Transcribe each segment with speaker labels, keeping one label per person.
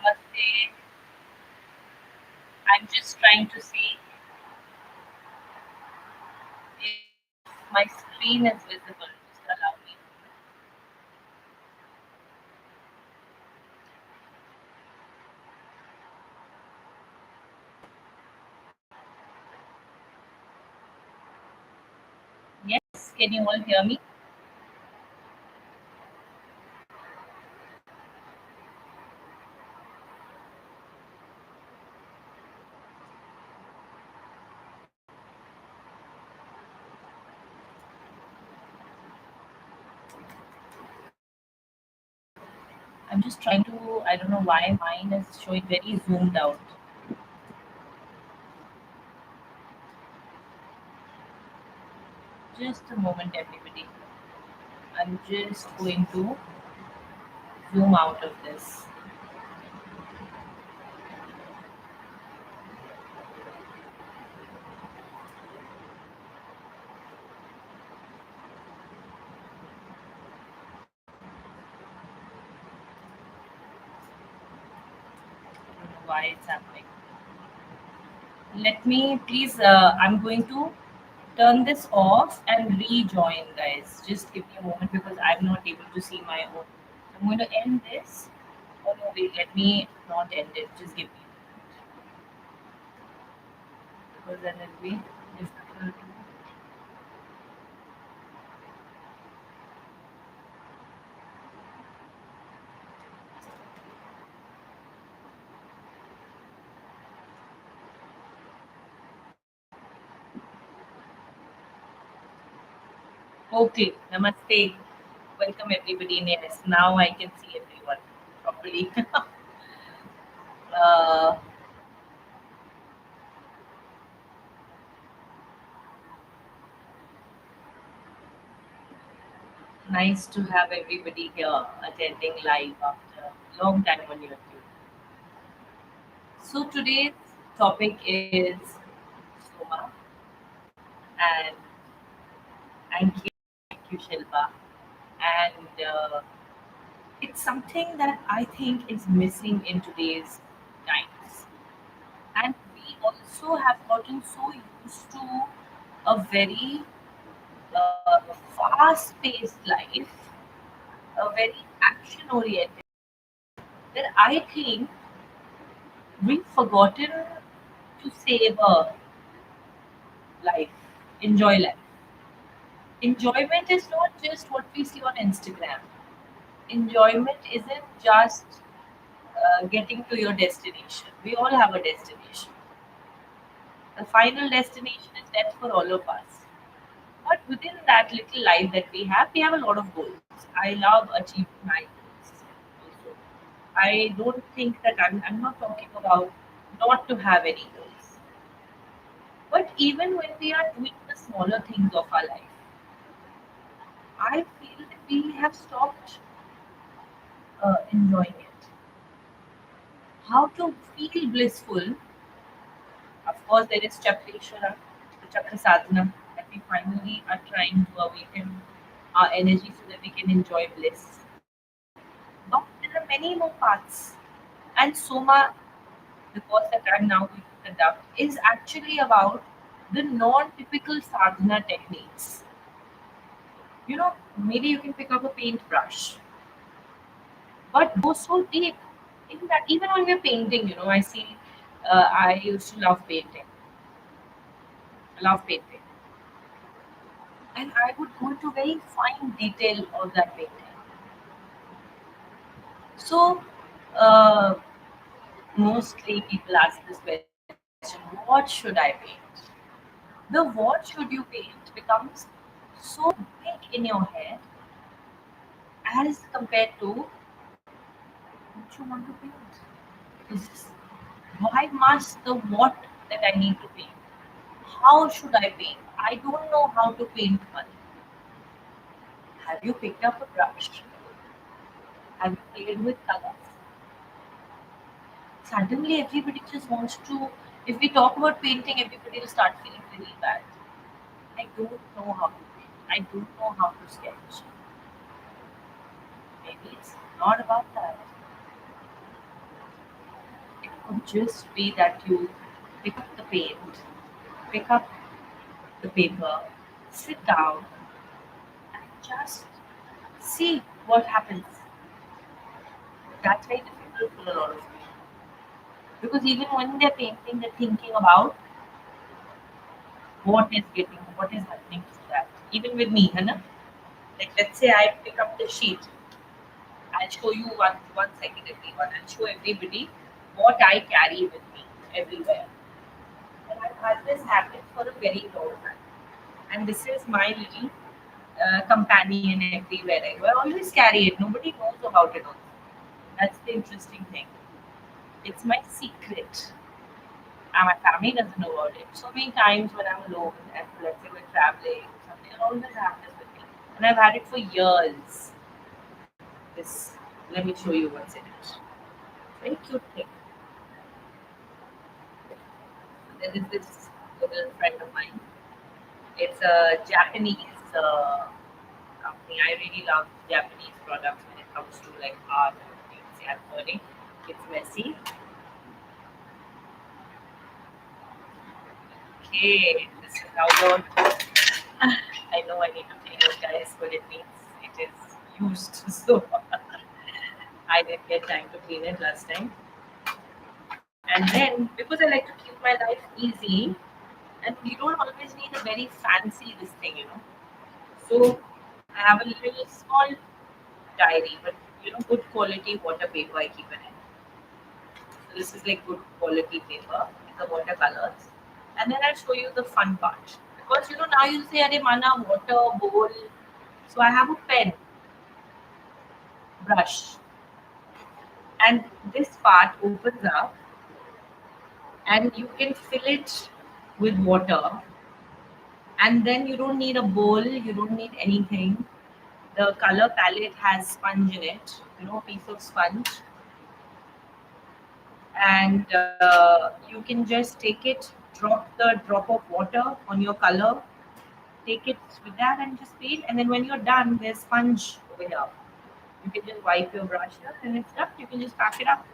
Speaker 1: Namaste. I'm just trying to see if my screen is visible. Just allow me. Yes, can you all hear me? I'm just trying to, I don't know why mine is showing very zoomed out. Just a moment, everybody. I'm just going to zoom out of this. I don't know why it's happening. Let me please, I'm going to turn this off and rejoin, guys. Just give me a moment because I'm not able to see my own. I'm going to end this. Oh no, wait, let me not end it. Just give me because then it'll be difficult. Okay, namaste. Welcome everybody. Yes, now I can see everyone properly. uh, Nice to have everybody here attending live after a long time on YouTube. So today's topic is Soma, and thank you, Shilpa. And it's something that I think is missing in today's times. And we also have gotten so used to a very fast paced life, a very action oriented, that I think we've forgotten to savor life, enjoy life. Enjoyment is not just what we see on Instagram. Enjoyment isn't just getting to your destination. We all have a destination. The final destination is death for all of us. But within that little life that we have a lot of goals. I love achieving my goals also. I don't think that I'm not talking about not to have any goals. But even when we are doing the smaller things of our life, I feel that we have stopped enjoying it. How to feel blissful? Of course, there is Chakreshwara, the Chakra Sadhana, that we finally are trying to awaken our energy so that we can enjoy bliss. But there are many more paths. And Soma, the course that I'm now going to conduct, is actually about the non typical sadhana techniques. Maybe you can pick up a paintbrush, but go so deep in that. Even when we're painting, I see, I used to love painting. I love painting. And I would go into very fine detail of that painting. So, uh, mostly people ask this question, what should I paint? The what should you paint becomes so big in your head as compared to what you want to paint. Is why must the what that I need to paint? How should I paint? I don't know how to paint money. Have you picked up a brush? Have you played with colors? Suddenly everybody just wants to, if we talk about painting, everybody will start feeling really bad. I don't know how to paint. I don't know how to sketch. Maybe it's not about that. could just be that you pick up the paint, pick up the paper, sit down, and just see what happens. That's very difficult for a lot of people. Because even when they're painting, they're thinking about what is happening to that. Even with me, Hannah. Like let's say I pick up the sheet, I'll show you one second everyone. I'll show everybody what I carry with me everywhere. And I've had this habit for a very long time. And this is my little companion everywhere I go. I always carry it. Nobody knows about it also. That's the interesting thing. It's my secret. And my family doesn't know about it. So many times when I'm alone and let's say we're traveling or something, I always have this with me. And I've had it for years. This let me show you what's in it. Very cute thing. There is this little friend of mine. It's a Japanese company. I really love Japanese products when it comes to like art and things. Yeah, I'm learning. It's messy. Okay, this is how the I know I need to clean it, guys, but it means it is used. So I didn't get time to clean it last time. And then because I like to keep my life easy, and you don't always need a very fancy this thing. So I have a little small diary, but good quality water paper I keep in it. So this is like good quality paper with the watercolors. And then I'll show you the fun part. Because now you say Are mana water bowl. So I have a pen, brush, and this part opens up and you can fill it with water, and then you don't need a bowl, you don't need anything. The color palette has sponge in it, a piece of sponge, and you can just take it, drop the drop of water on your color, take it with that and just paint. And then when you're done, there's sponge over here. You can just wipe your brush here and it's done. You can just pack it up.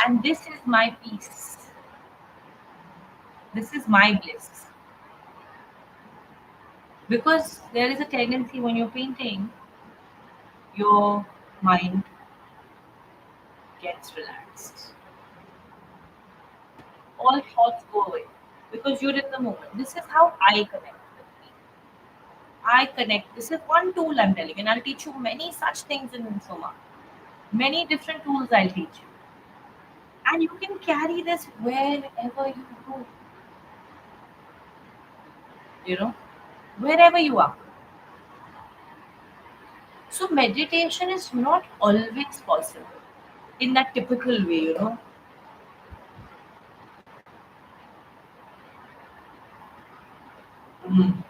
Speaker 1: And this is my peace. This is my bliss. Because there is a tendency when you're painting, your mind gets relaxed. All thoughts go away because you're in the moment. This is how I connect with me. I connect. This is one tool I'm telling, and I'll teach you many such things in Soma. Many different tools I'll teach you. And you can carry this wherever you go, you know, wherever you are. So meditation is not always possible in that typical way. Mm.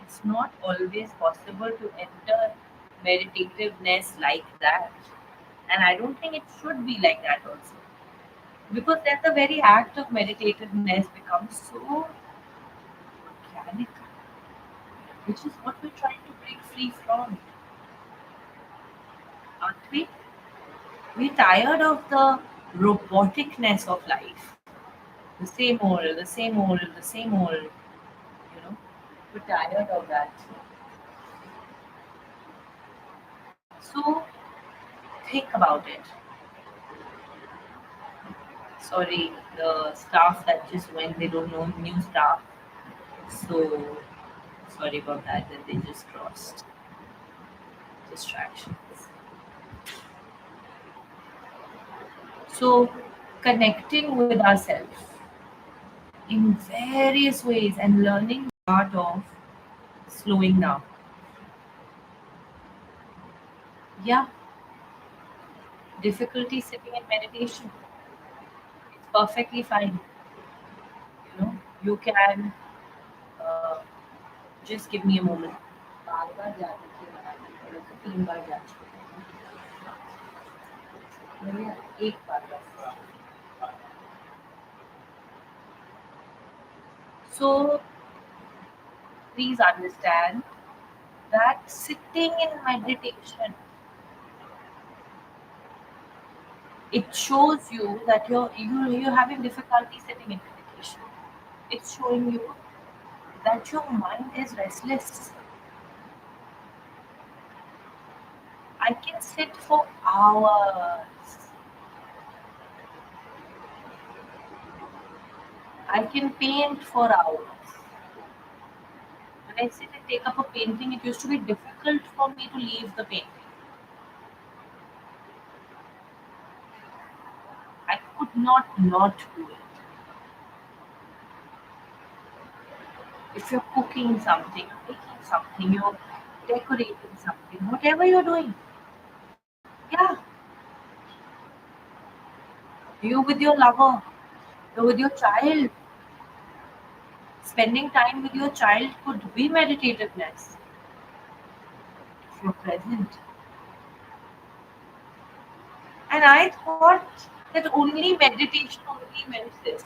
Speaker 1: It's not always possible to enter meditativeness like that. And I don't think it should be like that also. Because then the very act of meditativeness becomes so mechanical, which is what we're trying to break free from, aren't we? We're tired of the roboticness of life. The same old, the same old, the same old. We're tired of that. So think about it. Sorry, the staff that just went, they don't know new staff. So sorry about that, that they just crossed. Distractions. So connecting with ourselves in various ways and learning the art of slowing down. Yeah, difficulty sitting in meditation. It's perfectly fine. You can just give me a moment. बार बार जा रही थी मैं, तो 3 बार जा चुकी हूँ। मैंने एक बार बस। So please understand that sitting in meditation It shows you that you're having difficulty sitting in meditation. It's showing you that your mind is restless. I can sit for hours. I can paint for hours. When I sit and take up a painting, it used to be difficult for me to leave the painting. I could not do it. If you're cooking something, you're making something, you're decorating something, whatever you're doing, yeah, you're with your lover, you're with your child. Spending time with your child could be meditativeness if you're present. And I thought that only meditation only meant this.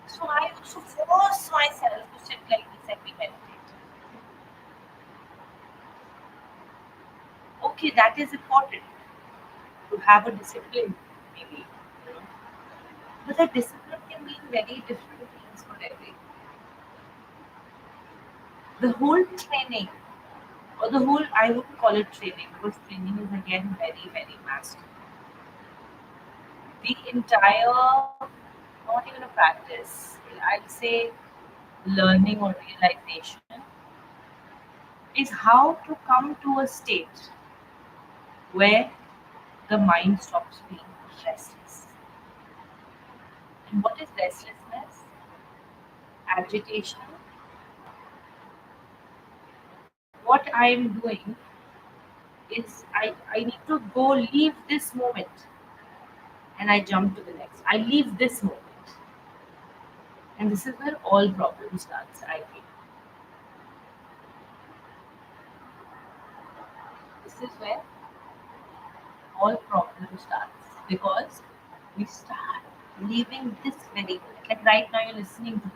Speaker 1: So I used to force myself to sit like this and be meditate. Okay, that is important to have a discipline, maybe. You know. But that discipline can mean very different things for everyone. The whole training, or the whole, I wouldn't call it training because training is again very massive. The entire, not even a practice, I'd say learning or realization is how to come to a state where the mind stops being restless. And what is restlessness? Agitation. What I am doing is I need to go leave this moment and I jump to the next. I leave this moment. And this is where all problem starts, I feel. This is where all problem starts because we start leaving this very moment. Like right now you're listening to me.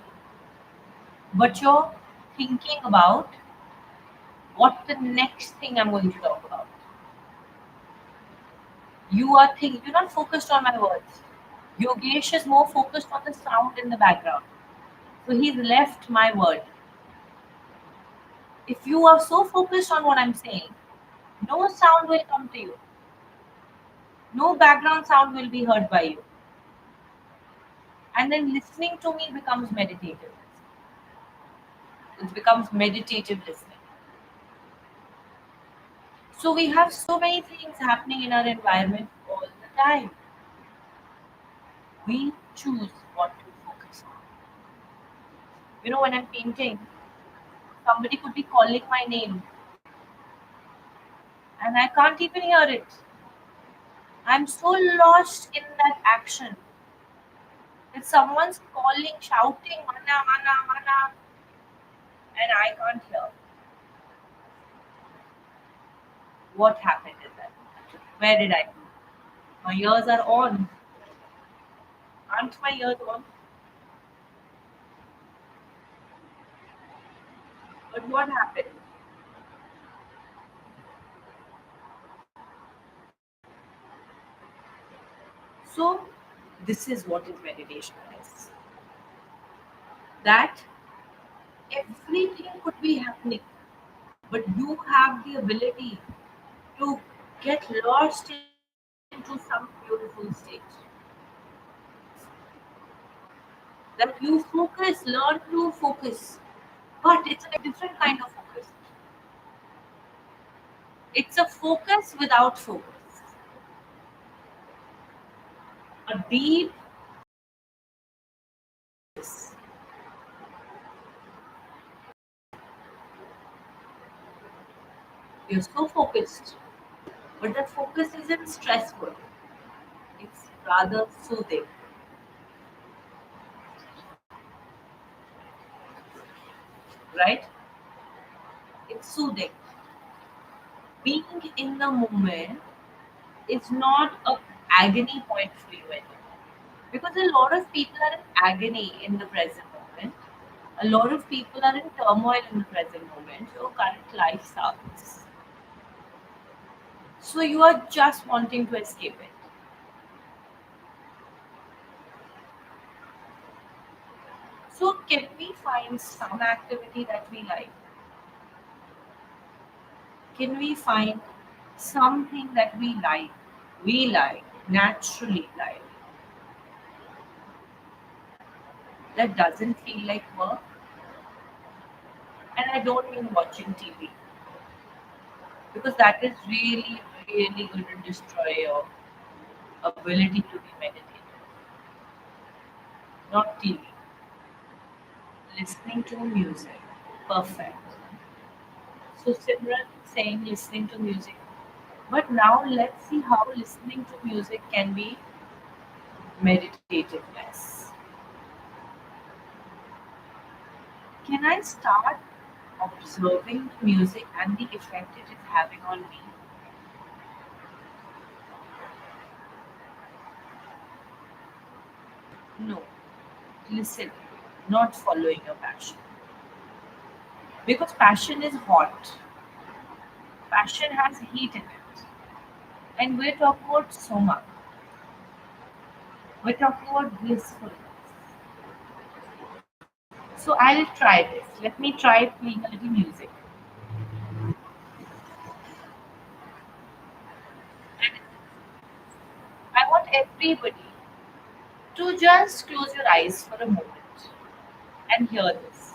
Speaker 1: But you're thinking about what the next thing I'm going to talk about. You're not focused on my words. Yogesh is more focused on the sound in the background. So he's left my word. If you are so focused on what I'm saying, no sound will come to you. No background sound will be heard by you. And then listening to me becomes meditative. It becomes meditative listening. So we have so many things happening in our environment all the time. We choose what to focus on. You know, when I'm painting, somebody could be calling my name and I can't even hear it. I'm so lost in that action. If someone's calling, shouting, mana, mana, mana, and I can't hear, what happened in that? Where did I go? My ears are on. Aren't my ears on? But what happened? So, this is what is meditation is. That everything could be happening, but you have the ability to get lost into some beautiful state. That you focus, learn to focus, but it's a very different kind of focus. It's a focus without focus, a deep focus. You're so focused, but that focus isn't stressful. It's rather soothing, right? It's soothing. Being in the moment is not a agony point for you anymore. Because a lot of people are in agony in the present moment. A lot of people are in turmoil in the present moment. Your current life sucks. So you are just wanting to escape it. find some activity that we like? Can we find something that we like, naturally like, that doesn't feel like work? And I don't mean watching TV, because that is really, really going to destroy your ability to be meditative. Not TV, listening to music. Perfect. So Simran saying listening to music. But now let's see how listening to music can be meditativeness. Can I start observing the music and the effect it is having on me? No. Listen, not following your passion. Because passion is hot. Passion has heat in it. And we're talking about soma. We're talking about blissfulness. So I'll try this. Let me try playing a little music. And I want everybody to just close your eyes for a moment and hear this.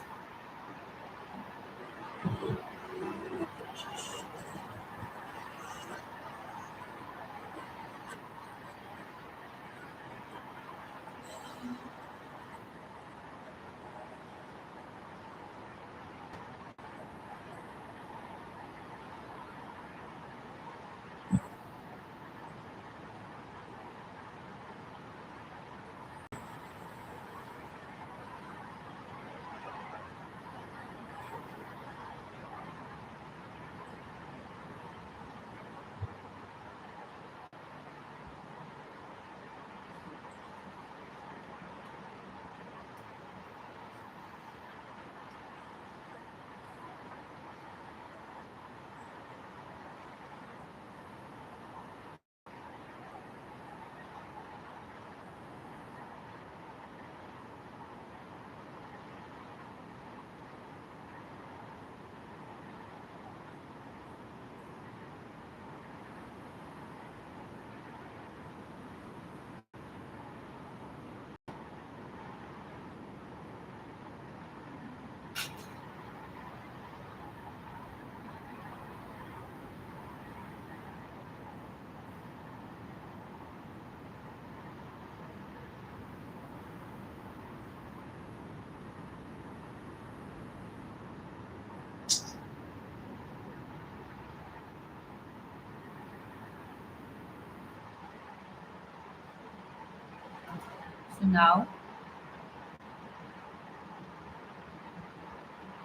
Speaker 1: So now,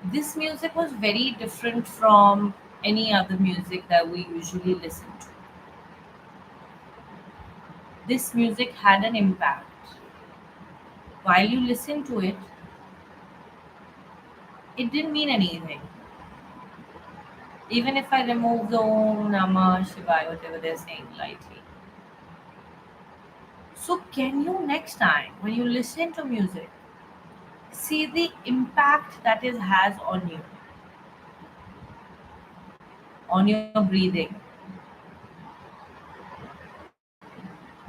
Speaker 1: this music was very different from any other music that we usually listen to. This music had an impact. While you listen to it, it didn't mean anything. Even if I remove the Om Namah Shivaya, whatever they're saying lightly. So, can you next time when you listen to music, see the impact that it has on your breathing,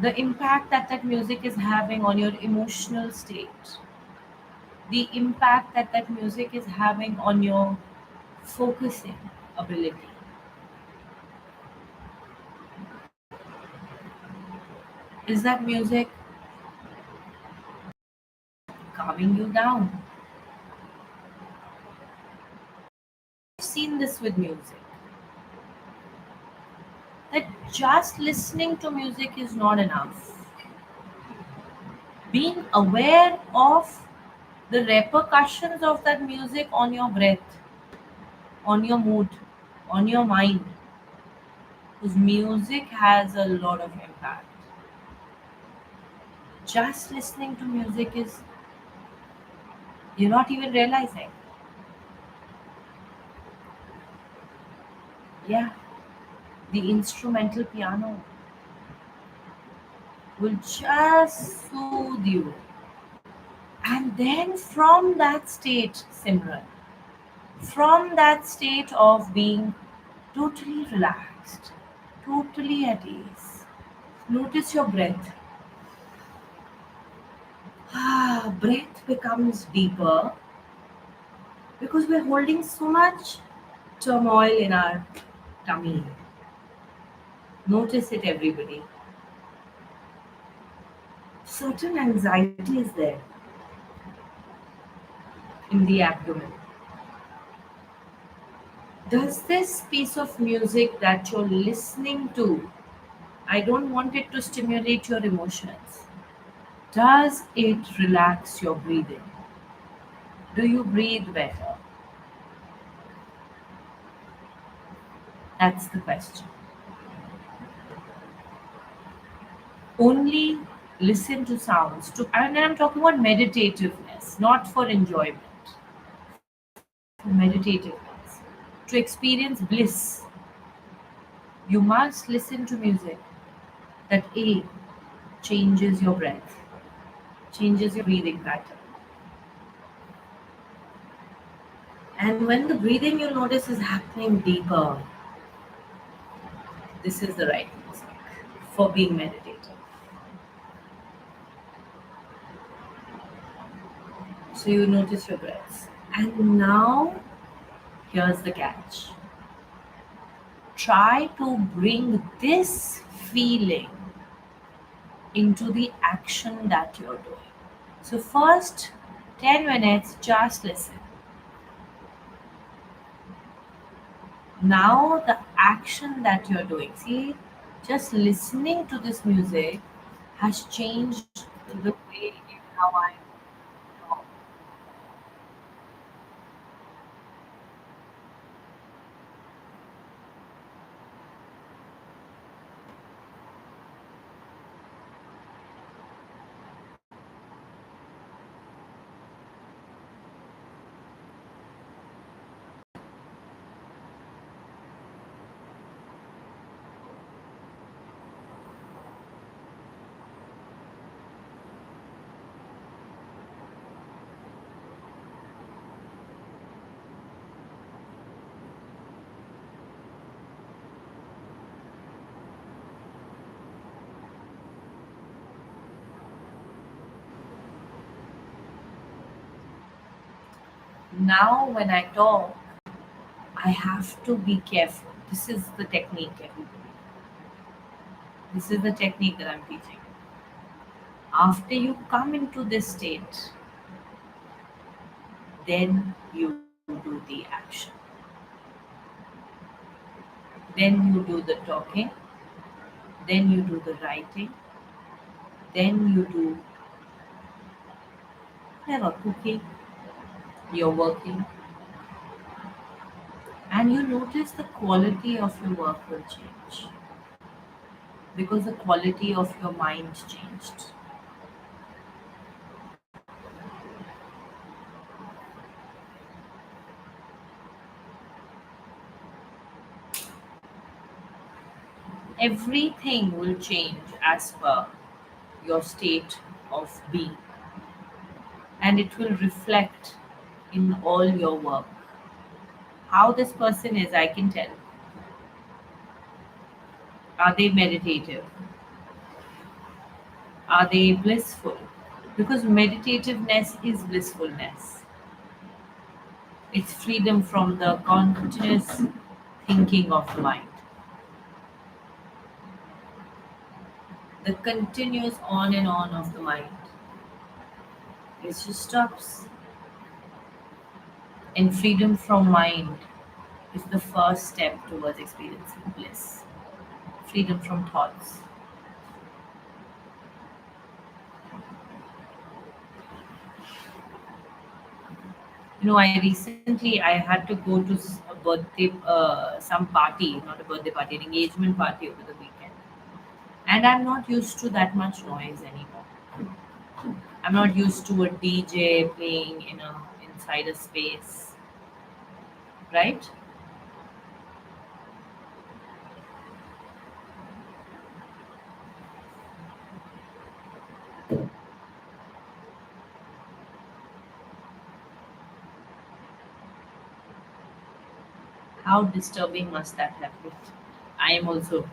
Speaker 1: the impact that that music is having on your emotional state, the impact that that music is having on your focusing ability? Is that music calming you down? I've seen this with music, that just listening to music is not enough. Being aware of the repercussions of that music on your breath, on your mood, on your mind, because music has a lot of impact. Just listening to music is, you're not even realizing. Yeah, the instrumental piano will just soothe you And then from that state, Simran, from that state of being totally relaxed, totally at ease, notice your breath. Breath becomes deeper because we're holding so much turmoil in our tummy. Notice it, everybody. Certain anxiety is there in the abdomen. Does this piece of music that you're listening to, I don't want it to stimulate your emotions. Does it relax your breathing? Do you breathe better? That's the question. Only listen to sounds. And I'm talking about meditativeness, not for enjoyment, for meditativeness. To experience bliss, you must listen to music that A changes your breath, changes your breathing pattern. And when the breathing you'll notice is happening deeper, this is the right music for being meditative. So you notice your breaths. And now here's the catch. Try to bring this feeling into the action that you're doing. So first 10 minutes just listen. Now the action that you're doing. See, just listening to this music has changed the way in how I talk. Now when I talk, I have to be careful. This is the technique, everybody. This is the technique that I'm teaching. After you come into this state, then you do the action. Then you do the talking. Then you do the writing. Then you do whatever, cooking. You're working. And you notice the quality of your work will change because the quality of your mind changed. Everything will change as per your state of being, and it will reflect in all your work. How this person is, I can tell. Are they meditative? Are they blissful? Because meditativeness is blissfulness. It's freedom from the continuous thinking of the mind, the continuous on and on of the mind. It just stops. And freedom from mind is the first step towards experiencing bliss. Freedom from thoughts. I recently I had to go to a birthday, some party, not a birthday party, an engagement party over the weekend, and I'm not used to that much noise anymore. I'm not used to a DJ playing inside a space, right? How disturbing must that have been? I am also.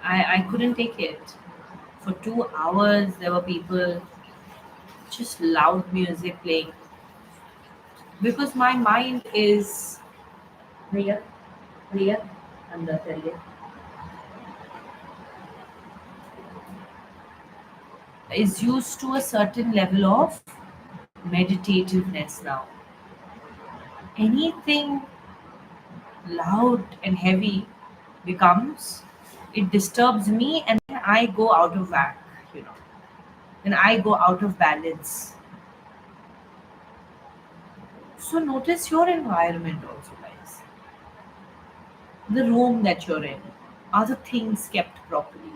Speaker 1: I couldn't take it. For 2 hours, there were people, just loud music playing, because my mind is भैया भैया अंदर चलिए is used to a certain level of meditativeness now. Anything loud and heavy becomes, it disturbs me, and then I go out of whack, you know. Then I go out of balance. So notice your environment also, guys. The room that you're in. Are the things kept properly?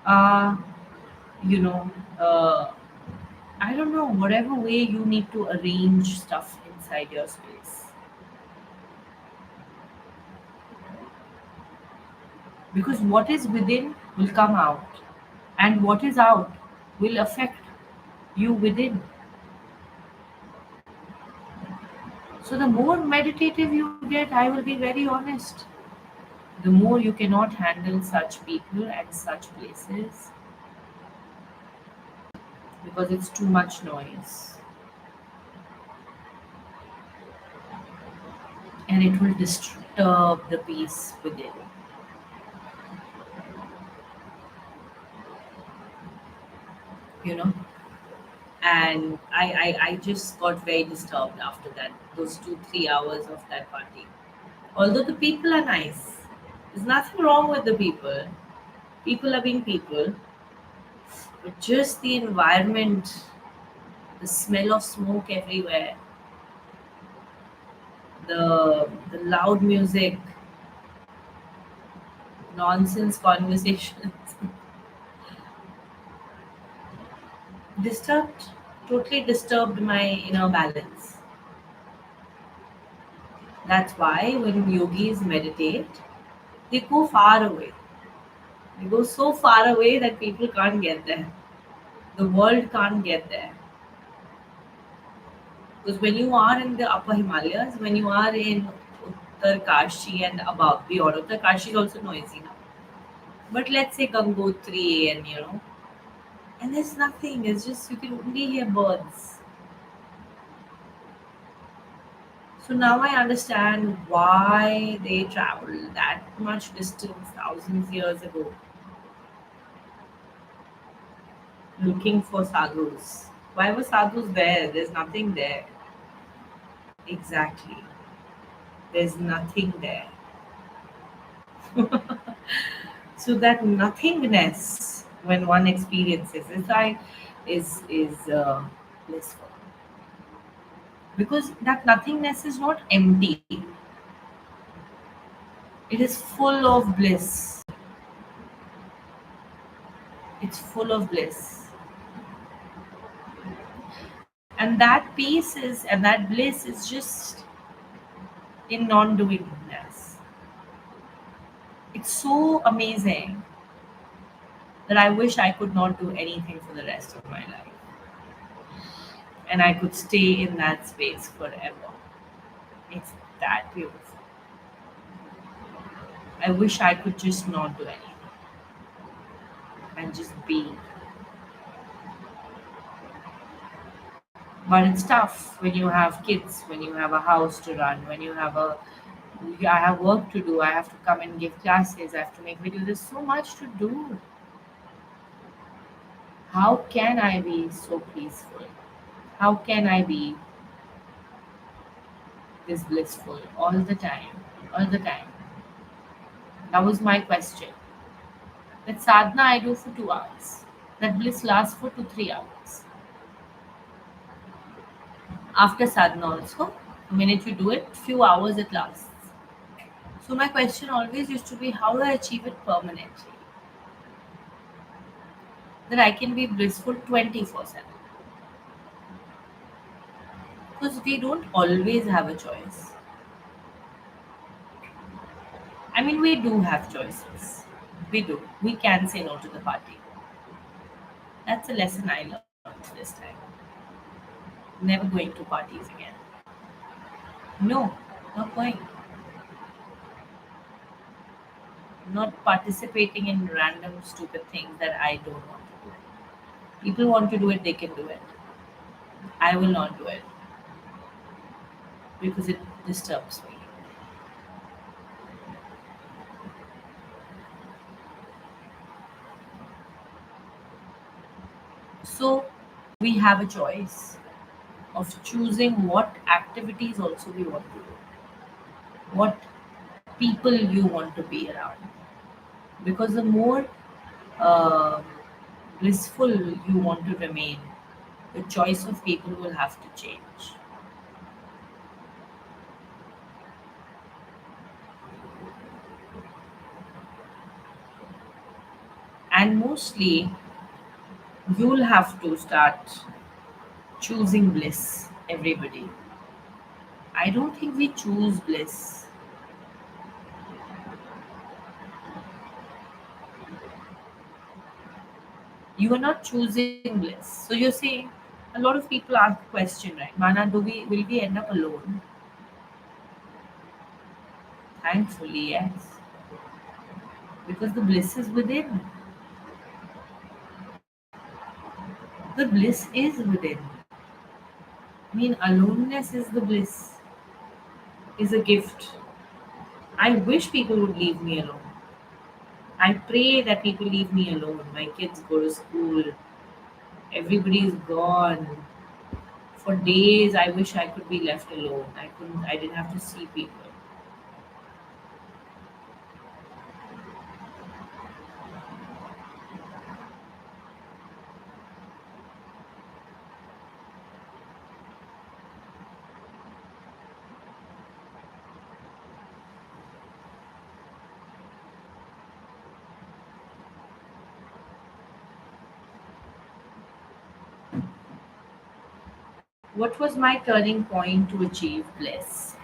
Speaker 1: Uh, you know, uh, I don't know, whatever way you need to arrange stuff inside your space. Because what is within will come out, and what is out will affect you within. So, the more meditative you get, I will be very honest, the more you cannot handle such people and such places because it's too much noise and it will disturb the peace within, you know. And I just got very disturbed after that, those 2 3 hours of that party. Although the people are nice, there's nothing wrong with the people. People are being people, but just the environment, the smell of smoke everywhere, the loud music, nonsense conversations, disturbed, totally disturbed my inner balance. That's why when yogis meditate, they go far away. They go so far away that people can't get there. The world can't get there. Because when you are in the upper Himalayas, when you are in Uttar Kashi and above, beyond Uttar Kashi is also noisy now. But let's say Gangotri and and there's nothing. It's just you can only hear birds. So now I understand why they traveled that much distance thousands years ago looking for sadhus. Why were sadhus there? There's nothing there. Exactly. There's nothing there. So that nothingness, when one experiences it, is blissful, because that nothingness is not empty. It is full of bliss. It's full of bliss, and that peace is and that bliss is just in non-doingness. It's so amazing that I wish I could not do anything for the rest of my life, and I could stay in that space forever. It's that beautiful. I wish I could just not do anything and just be. But it's tough when you have kids, when you have a house to run, when you have I have work to do, I have to come and give classes, I have to make videos. There's so much to do. How can I be so peaceful? How can I be this blissful all the time? All the time. That was my question. That sadhana I do for 2 hours. That bliss lasts for 2 3 hours. After sadhana also, the minute you do it, few hours it lasts. So my question always used to be, how do I achieve it permanently? That I can be blissful 24/7. Because we don't always have a choice. I mean, we do have choices. We do. We can say no to the party. That's a lesson I learned this time. Never going to parties again. No, not going. Not participating in random stupid things that I don't want to do. People want to do it, they can do it. I will not do it because it disturbs me. So we have a choice of choosing what activities also we want to do, what people you want to be around. Because the more uh, blissful you want to remain, the choice of people will have to change. And mostly, you'll have to start choosing bliss, everybody. I don't think we choose bliss. You are not choosing bliss. So you're saying a lot of people ask the question, right? Mana, do we will we end up alone? Thankfully, yes. Because the bliss is within. The bliss is within. I mean, aloneness is the bliss, is a gift. I wish people would leave me alone. I pray that people leave me alone. My kids go to school. Everybody is gone. For days, I wish I could be left alone. I couldn't. I didn't have to see people. What was my turning point to achieve bliss?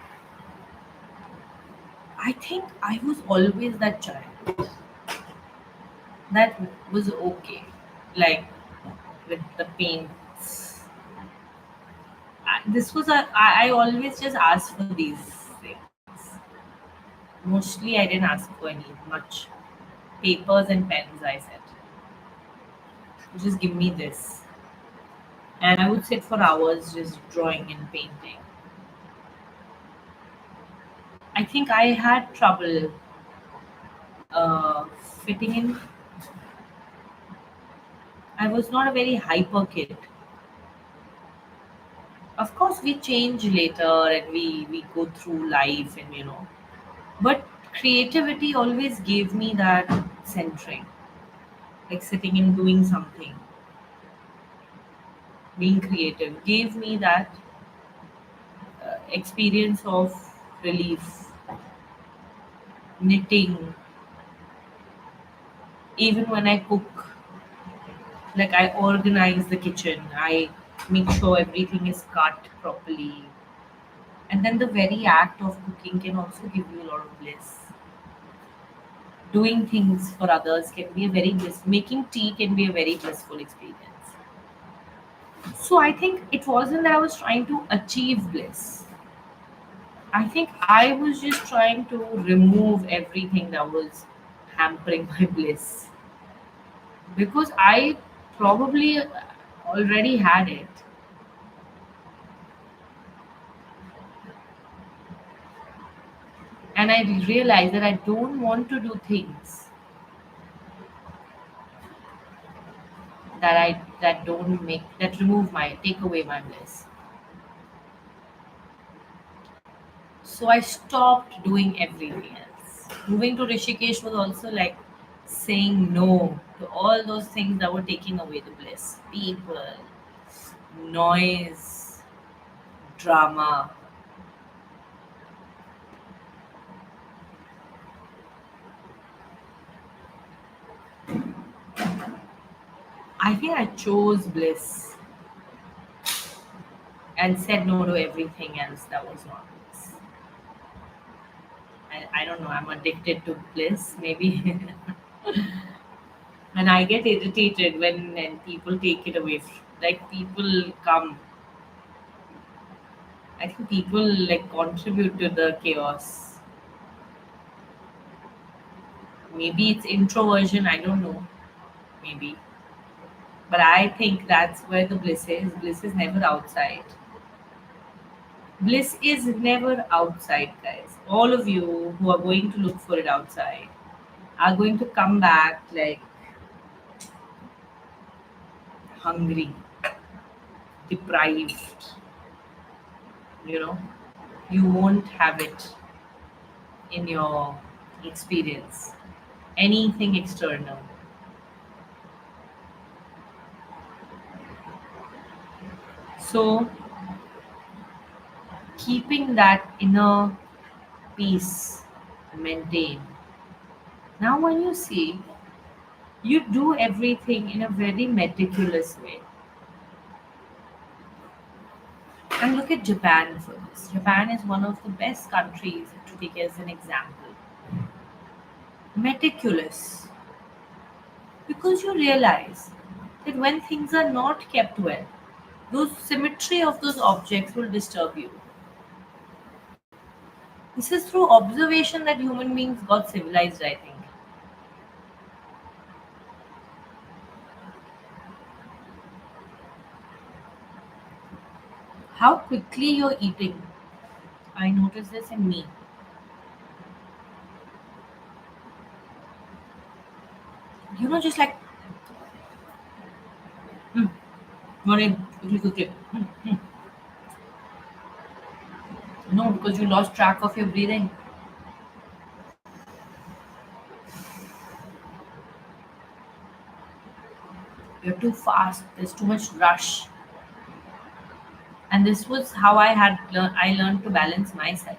Speaker 1: I think I was always that child that was okay, like with the paints. This was a. I always just asked for these things. Mostly, I didn't ask for any much papers and pens. I said, just give me this, and I would sit for hours just drawing and painting. I think I had trouble uh, fitting in. I was not a very hyper kid. Of course, we change later and we go through life and but creativity always gave me that centering, like sitting and doing something, being creative gave me that experience of relief, knitting. Even when I cook, like I organize the kitchen, I make sure everything is cut properly. And then the very act of cooking can also give you a lot of bliss. Doing things for others can be a very bliss. Making tea can be a very blissful experience. So I think it wasn't that I was trying to achieve bliss. I think I was just trying to remove everything that was hampering my bliss because I probably already had it. And I realized that I don't want to do things that don't make that remove my take away my bliss. So I stopped doing everything else. Moving to Rishikesh was also like saying no to all those things that were taking away the bliss. People, noise, drama. I think I chose bliss and said no to everything else that was not bliss. I don't know, I'm addicted to bliss, maybe. And I get irritated when people take it away. Like people come I think people like contribute to the chaos. Maybe it's introversion, I don't know. Maybe. But I think that's where the bliss is. Bliss is never outside. Bliss is never outside, guys. All of you who are going to look for it outside are going to come back like hungry, deprived, you know. You won't have it in your experience. Anything external. So, keeping that inner peace maintained. Now, when you see, you do everything in a very meticulous way. And look at Japan for this. Japan is one of the best countries to take as an example. Meticulous. Because you realize that when things are not kept well, those symmetry of those objects will disturb you. This is through observation that human beings got civilized, I think. How quickly you're eating. I notice this in me. Just like, hmm, morning, quickly, quickly. No, because you lost track of your breathing. You're too fast. There's too much rush. And this was how I learned to balance myself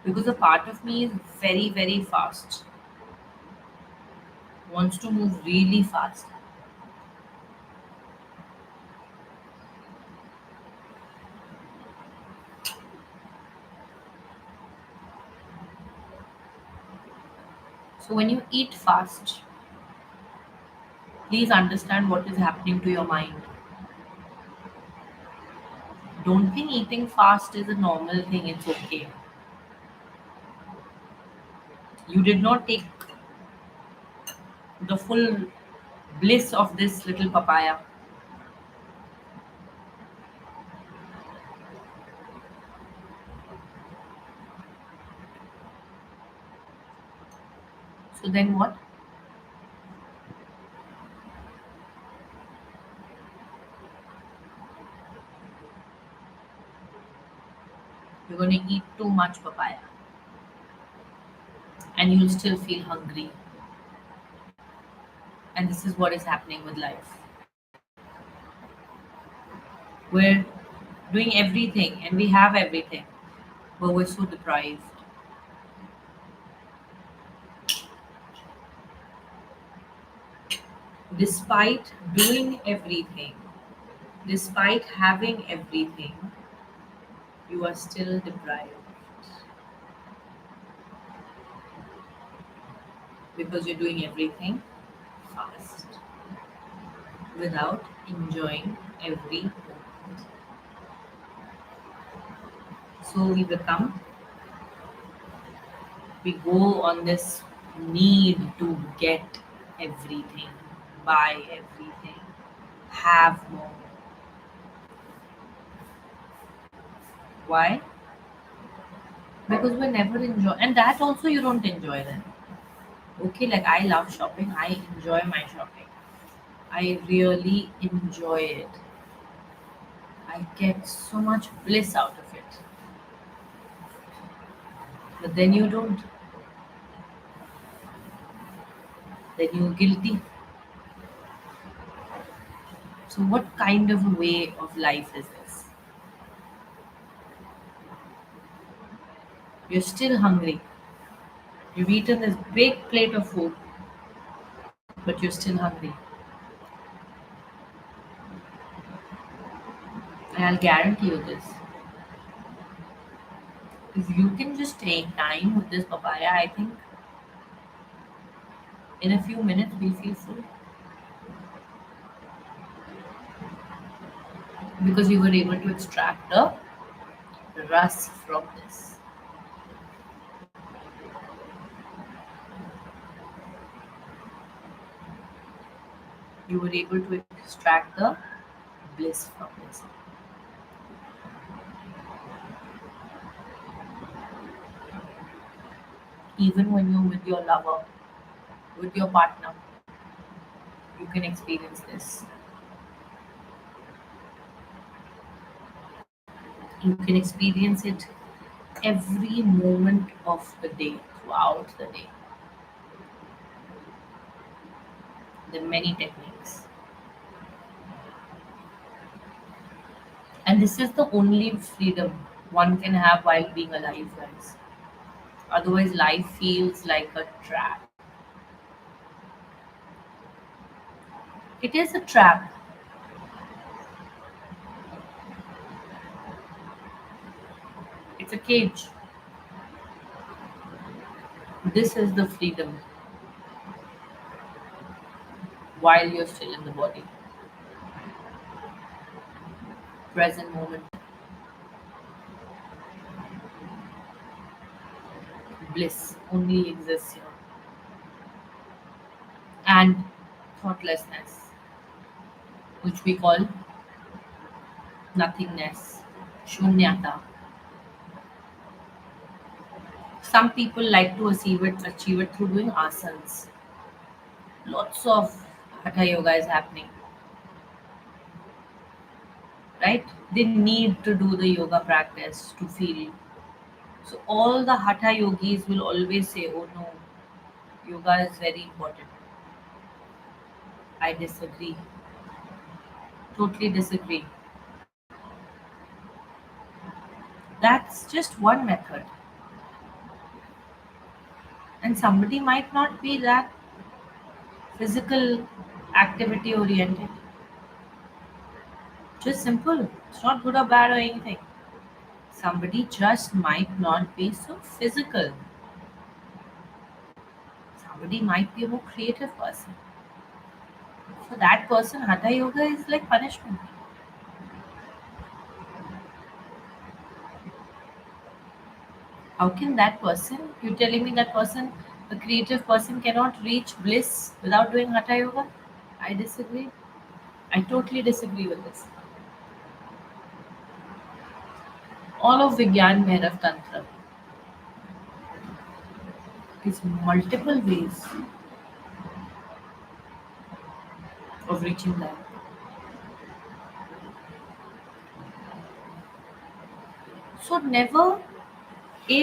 Speaker 1: because a part of me is very very fast, wants to move really fast. So when you eat fast, please understand what is happening to your mind. Don't think eating fast is a normal thing, it's okay. You did not take the full bliss of this little papaya. So then what? You're going to eat too much papaya and you'll still feel hungry. And this is what is happening with life. We're doing everything and we have everything, but we're so deprived. Despite doing everything, despite having everything, you are still deprived because you're doing everything fast without enjoying every moment. So we go on this need to get everything, buy everything, have more. Why? Because we never enjoy, and that also you don't enjoy then. Okay, like I love shopping, I enjoy my shopping, I really enjoy it. I get so much bliss out of it. But then you don't, then you're guilty. So, what kind of a way of life is this? You're still hungry. You've eaten this big plate of food, but you're still hungry. And I'll guarantee you this. If you can just take time with this papaya, I think in a few minutes we'll feel full because we were able to extract the rust from this. You were able to extract the bliss from this. Even when you're with your lover, with your partner, you can experience this. You can experience it every moment of the day, throughout the day. There are many techniques. And this is the only freedom one can have while being alive, guys. Otherwise, life feels like a trap. It is a trap. It's a cage. This is the freedom while you're still in the body. Present moment. Bliss only exists here. And thoughtlessness, which we call nothingness, shunyata. Some people like to achieve it through doing asanas. Lots of hatha yoga is happening, right? They need to do the yoga practice to feel. So all the hatha yogis will always say, "Oh no, yoga is very important." I disagree. Totally disagree. That's just one method, and somebody might not be that physical activity oriented. Just simple. It's not good or bad or anything. Somebody just might not be so physical. Somebody might be a more creative person. For that person, hatha yoga is like punishment. How can that person, you telling me that person, a creative person cannot reach bliss without doing hatha yoga? I disagree. I totally disagree with this. All of Vigyan Bhairav Tantra is multiple ways of reaching that. So never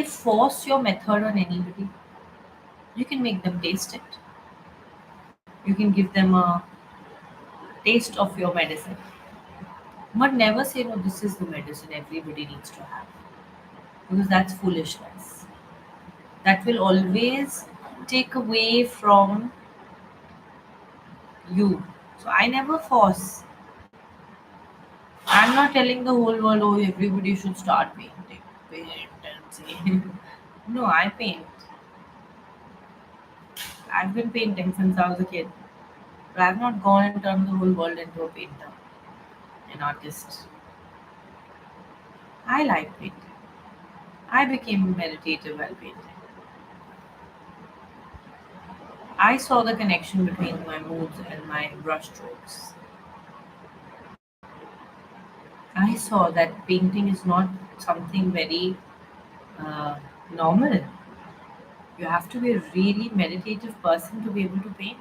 Speaker 1: force your method on anybody. You can make them taste it. You can give them a taste of your medicine. But never say, no, this is the medicine everybody needs to have. Because that's foolishness. That will always take away from you. So I never force. I'm not telling the whole world, oh, everybody should start painting. Paint and see. No, I paint. I've been painting since I was a kid. But I've not gone and turned the whole world into a painter, an artist. I like painting. I became meditative while painting. I saw the connection between my moods and my brushstrokes. I saw that painting is not something very uh, normal. You have to be a really meditative person to be able to paint.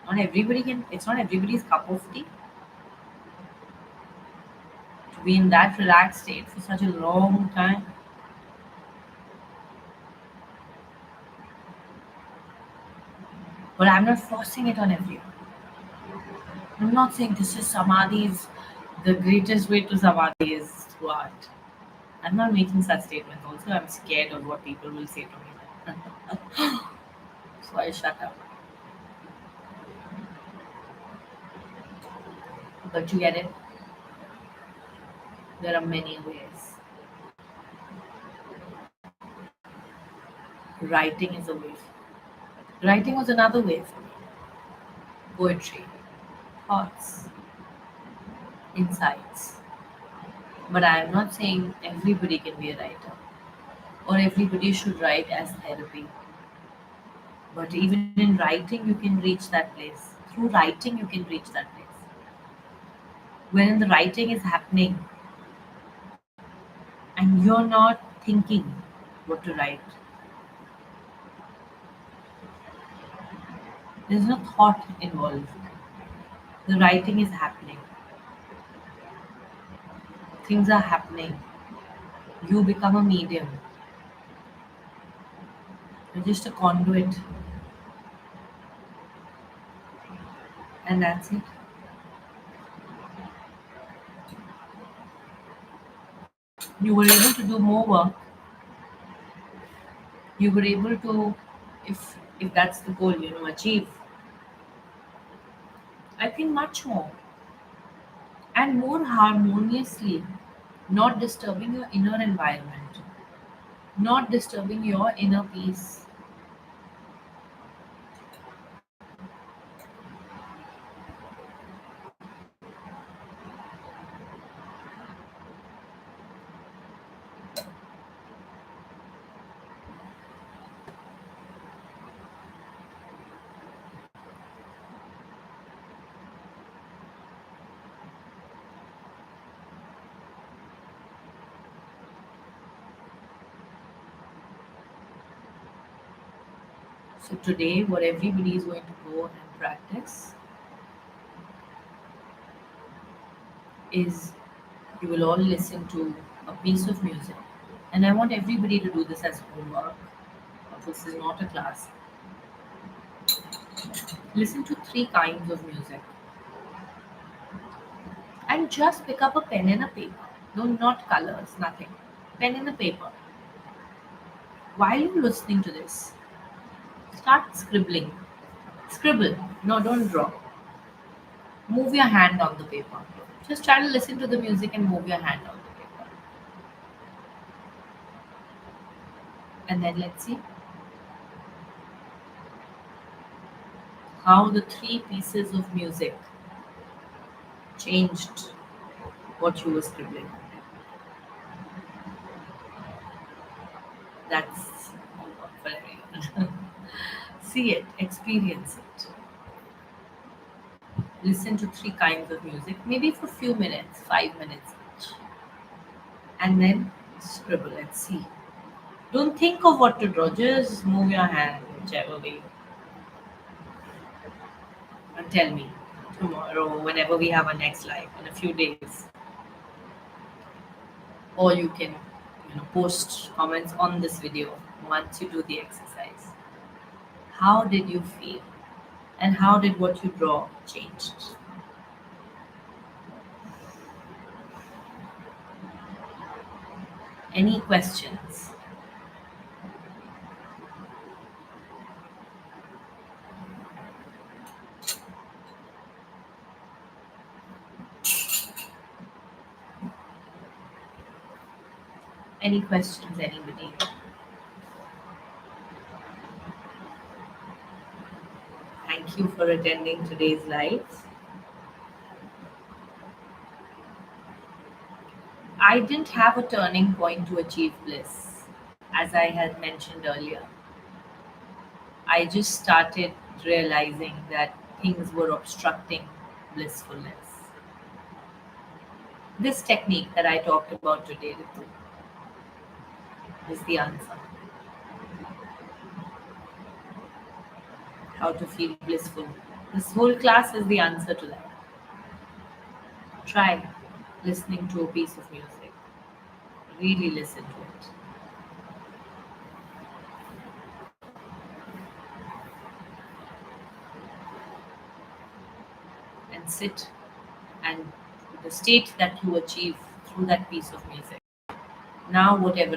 Speaker 1: Not everybody can, it's not everybody's cup of tea to be in that relaxed state for such a long time. But I'm not forcing it on everyone. I'm not saying this is samadhi is the greatest way to samadhi is through art. I'm not making such statements. Also, I'm scared of what people will say to me. So I shut up. But you get it? There are many ways. Writing is a way. Writing was another way for me. Poetry, thoughts, insights. But I am not saying everybody can be a writer or everybody should write as therapy. But even in writing, you can reach that place. Through writing, you can reach that place. When the writing is happening and you're not thinking what to write, there's no thought involved. The writing is happening, things are happening. You become a medium, you're just a conduit, and that's it. You were able to do more work. You were able to, if that's the goal, achieve. I think much more and more harmoniously, not disturbing your inner environment, not disturbing your inner peace. So today, what everybody is going to go and practice is you will all listen to a piece of music. And I want everybody to do this as homework. This is not a class. Listen to three kinds of music and just pick up a pen and a paper. No, not colors, nothing. Pen and a paper. While you're listening to this, start scribbling. Scribble. No, don't draw. Move your hand on the paper. Just try to listen to the music and move your hand on the paper. And then let's see how the three pieces of music changed what you were scribbling. That's homework for everyone. See it, experience it. Listen to three kinds of music, maybe for a few minutes, 5 minutes each. And then scribble and see. Don't think of what to draw, just move your hand whichever way and tell me tomorrow, whenever we have our next live, in a few days. Or you can post comments on this video once you do the exercise. How did you feel? And how did what you draw change? Any questions? Any questions, anybody? Thank you for attending today's live. I didn't have a turning point to achieve bliss, as I had mentioned earlier. I just started realizing that things were obstructing blissfulness. This technique that I talked about today, Ritu, is the answer. How to feel blissful. This whole class is the answer to that. Try listening to a piece of music. Really listen to it. And sit and the state that you achieve through that piece of music. Now, whatever